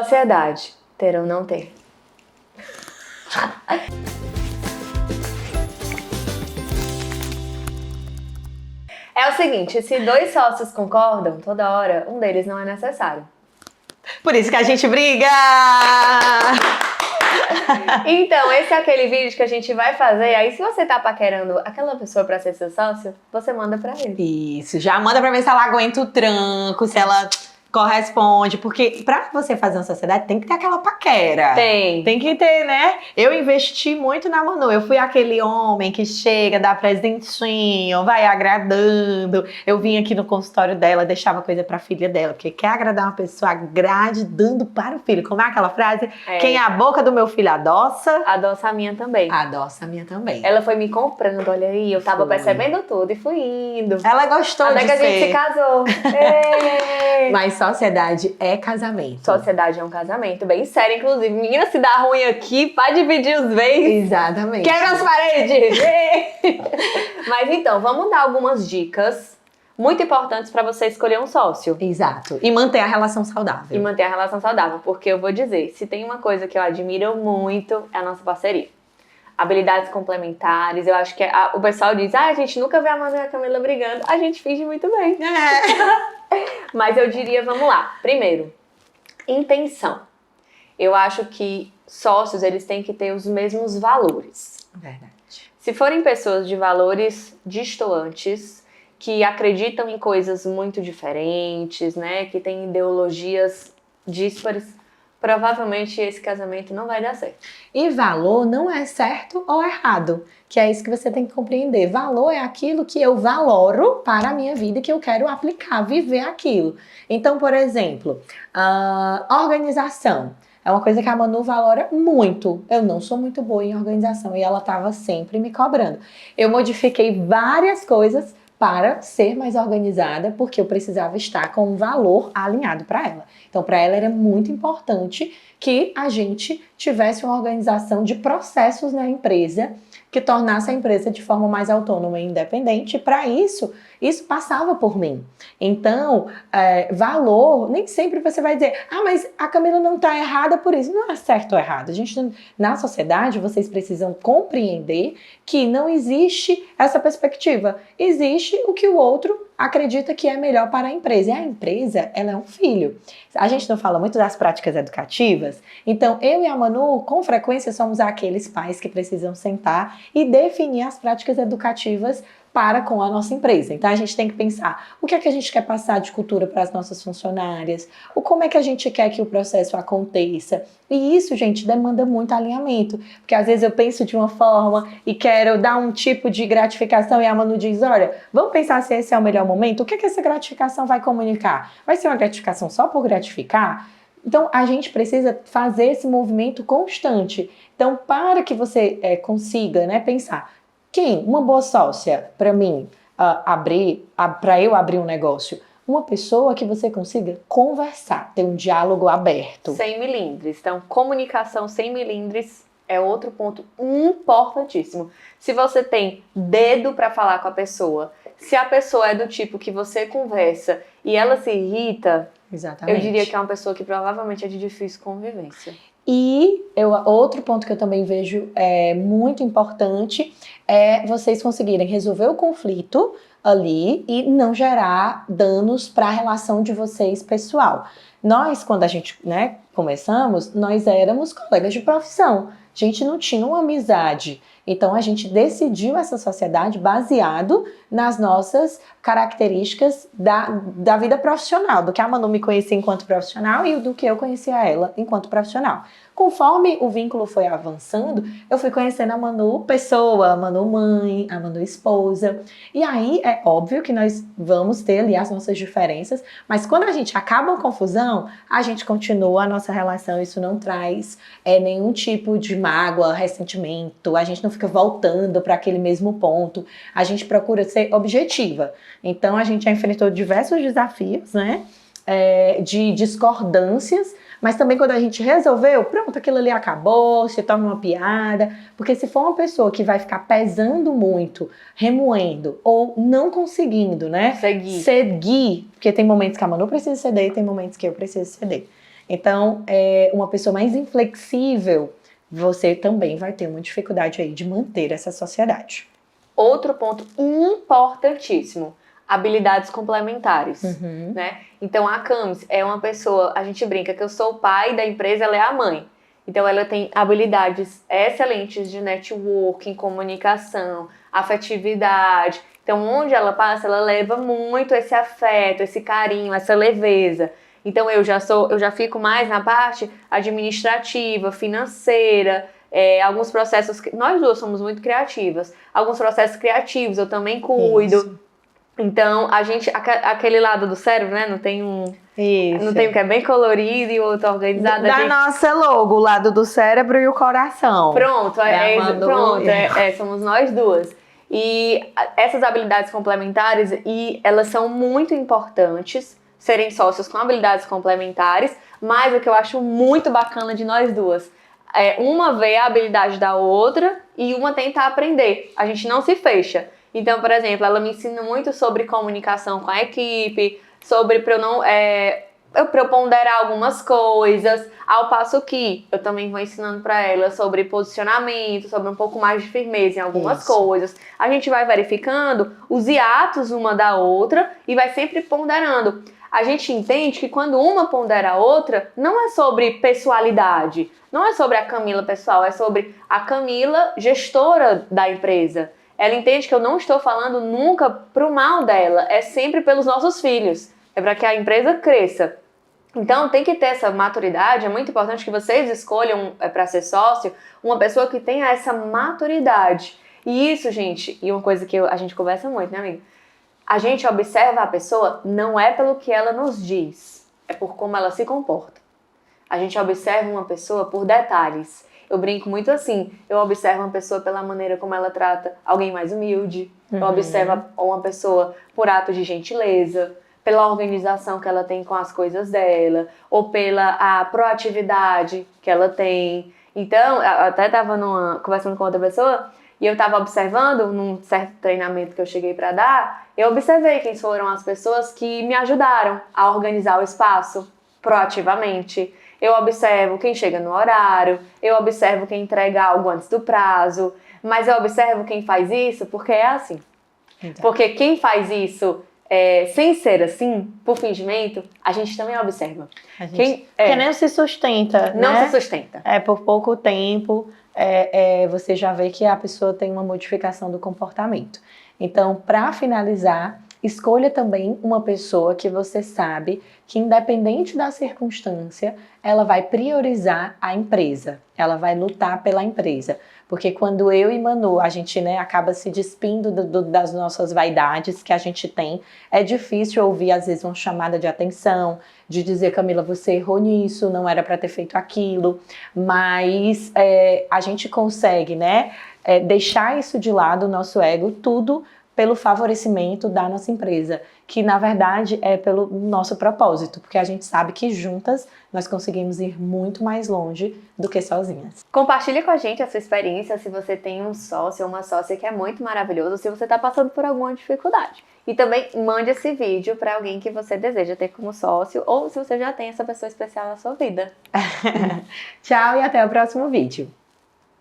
Sociedade, ter ou não ter. É o seguinte, se dois sócios concordam toda hora, um deles não é necessário. Por isso que a gente briga! Então, esse é aquele vídeo que a gente vai fazer. Aí, se você tá paquerando aquela pessoa pra ser seu sócio, você manda pra ele. Isso, já manda pra ver se ela aguenta o tranco, se ela corresponde, porque pra você fazer uma sociedade tem que ter aquela paquera. Tem que ter, né? Eu investi muito na Manu. Eu fui aquele homem que chega, dá presentinho, vai agradando. Eu vim aqui no consultório dela, deixava coisa pra filha dela, porque quer agradar uma pessoa, agrade dando para o filho. Como é aquela frase? Quem a boca do meu filho adoça... Adoça a minha também. Adoça a minha também. Ela foi me comprando, olha aí, eu tava percebendo tudo e fui indo. Ela gostou até de que a ser. gente se casou. Mas sociedade é casamento. Sociedade é um casamento bem sério, inclusive. Menina, se dá ruim aqui, pode dividir os bens. Exatamente. Quebra as paredes. Mas então, vamos dar algumas dicas muito importantes para você escolher um sócio. Exato. E manter a relação saudável. E manter a relação saudável, porque eu vou dizer, se tem uma coisa que eu admiro muito, é a nossa parceria. Habilidades complementares, eu acho que o pessoal diz, a gente nunca vê a Manu e a Camila brigando, a gente finge muito bem. Mas eu diria, vamos lá, primeiro, intenção. Eu acho que sócios, eles têm que ter os mesmos valores. Verdade. Se forem pessoas de valores distantes, que acreditam em coisas muito diferentes, né, que têm ideologias díspares, provavelmente esse casamento não vai dar certo. E valor não é certo ou errado, que é isso que você tem que compreender. Valor é aquilo que eu valoro para a minha vida, que eu quero aplicar, viver aquilo. Então, por exemplo, organização. É uma coisa que a Manu valora muito. Eu não sou muito boa em organização e ela estava sempre me cobrando. Eu modifiquei várias coisas para ser mais organizada, porque eu precisava estar com um valor alinhado para ela. Então, para ela era muito importante que a gente tivesse uma organização de processos na empresa que tornasse a empresa de forma mais autônoma e independente. E para isso passava por mim. Então, valor, nem sempre você vai dizer, mas a Camila não está errada por isso. Não é certo ou errado. Na sociedade, vocês precisam compreender que não existe essa perspectiva. Existe o que o outro acredita que é melhor para a empresa. E a empresa, ela é um filho. A gente não fala muito das práticas educativas. Então, eu e a Manu, com frequência, somos aqueles pais que precisam sentar e definir as práticas educativas para com a nossa empresa. Então, a gente tem que pensar o que é que a gente quer passar de cultura para as nossas funcionárias, como é que a gente quer que o processo aconteça. E isso, gente, demanda muito alinhamento, porque às vezes eu penso de uma forma e quero dar um tipo de gratificação e a Manu diz, olha, vamos pensar se esse é o melhor momento, o que é que essa gratificação vai comunicar? Vai ser uma gratificação só por gratificar? Então, a gente precisa fazer esse movimento constante. Então, para que você consiga, né, pensar, uma boa sócia para mim para eu abrir um negócio? Uma pessoa que você consiga conversar, ter um diálogo aberto. Sem melindres. Então, comunicação sem melindres é outro ponto importantíssimo. Se você tem dedo para falar com a pessoa, se a pessoa é do tipo que você conversa e ela se irrita, exatamente, eu diria que é uma pessoa que provavelmente é de difícil convivência. E outro ponto que eu também vejo muito importante é vocês conseguirem resolver o conflito ali e não gerar danos para a relação de vocês pessoal. Nós, quando a gente começamos, nós éramos colegas de profissão. A gente não tinha uma amizade. Então, a gente decidiu essa sociedade baseado nas nossas características da vida profissional, do que a Manu me conhecia enquanto profissional e do que eu conhecia ela enquanto profissional. Conforme o vínculo foi avançando, eu fui conhecendo a Manu pessoa, a Manu mãe, a Manu esposa. E aí é óbvio que nós vamos ter ali as nossas diferenças, mas quando a gente acaba uma confusão, a gente continua a nossa relação, isso não traz nenhum tipo de mágoa, ressentimento, a gente não fica voltando para aquele mesmo ponto, a gente procura ser objetiva. Então a gente já enfrentou diversos desafios, né, de discordâncias, mas também quando a gente resolveu, pronto, aquilo ali acabou, se torna uma piada, porque se for uma pessoa que vai ficar pesando muito, remoendo, ou não conseguindo, né, seguir, porque tem momentos que a Manu precisa ceder e tem momentos que eu preciso ceder. Então, uma pessoa mais inflexível, você também vai ter uma dificuldade aí de manter essa sociedade. Outro ponto importantíssimo, habilidades complementares, né? Então a Camis é uma pessoa, a gente brinca que eu sou o pai da empresa, ela é a mãe. Então ela tem habilidades excelentes de networking, comunicação, afetividade. Então onde ela passa, ela leva muito esse afeto, esse carinho, essa leveza. Então eu já fico mais na parte administrativa, financeira, alguns processos, nós duas somos muito criativas, alguns processos criativos eu também cuido. Isso. Então, aquele lado do cérebro, né, não tem um que é bem colorido e o outro organizado. Da nossa logo, o lado do cérebro e o coração. Pronto, somos nós duas. E essas habilidades complementares, elas são muito importantes, serem sócios com habilidades complementares, mas o que eu acho muito bacana de nós duas, uma vê a habilidade da outra e uma tenta aprender. A gente não se fecha. Então, por exemplo, ela me ensina muito sobre comunicação com a equipe, sobre para eu ponderar algumas coisas, ao passo que eu também vou ensinando para ela sobre posicionamento, sobre um pouco mais de firmeza em algumas coisas. A gente vai verificando os hiatos uma da outra e vai sempre ponderando. A gente entende que quando uma pondera a outra, não é sobre pessoalidade, não é sobre a Camila pessoal, é sobre a Camila gestora da empresa. Ela entende que eu não estou falando nunca pro mal dela, é sempre pelos nossos filhos, é para que a empresa cresça. Então tem que ter essa maturidade, é muito importante que vocês escolham para ser sócio uma pessoa que tenha essa maturidade. E isso, gente, e uma coisa que a gente conversa muito, né, amiga? A gente observa a pessoa não é pelo que ela nos diz, é por como ela se comporta. A gente observa uma pessoa por detalhes. Eu brinco muito assim, eu observo uma pessoa pela maneira como ela trata alguém mais humilde, eu observo uma pessoa por ato de gentileza, pela organização que ela tem com as coisas dela, ou pela proatividade que ela tem. Então, eu até estava conversando com outra pessoa, e eu estava observando, num certo treinamento que eu cheguei para dar, eu observei quem foram as pessoas que me ajudaram a organizar o espaço proativamente. Eu observo quem chega no horário, eu observo quem entrega algo antes do prazo, mas eu observo quem faz isso porque é assim. Então. Porque quem faz isso sem ser assim, por fingimento, a gente também observa. Que nem se sustenta, não né? se sustenta. Por pouco tempo, você já vê que a pessoa tem uma modificação do comportamento. Então, para finalizar, escolha também uma pessoa que você sabe que, independente da circunstância, ela vai priorizar a empresa, ela vai lutar pela empresa. Porque quando eu e Manu, a gente acaba se despindo das nossas vaidades que a gente tem, é difícil ouvir, às vezes, uma chamada de atenção, de dizer, Camila, você errou nisso, não era para ter feito aquilo, mas a gente consegue deixar isso de lado, o nosso ego, tudo pelo favorecimento da nossa empresa, que na verdade é pelo nosso propósito, porque a gente sabe que juntas nós conseguimos ir muito mais longe do que sozinhas. Compartilhe com a gente a sua experiência, se você tem um sócio ou uma sócia que é muito maravilhoso, se você está passando por alguma dificuldade. E também mande esse vídeo para alguém que você deseja ter como sócio, ou se você já tem essa pessoa especial na sua vida. Tchau e até o próximo vídeo.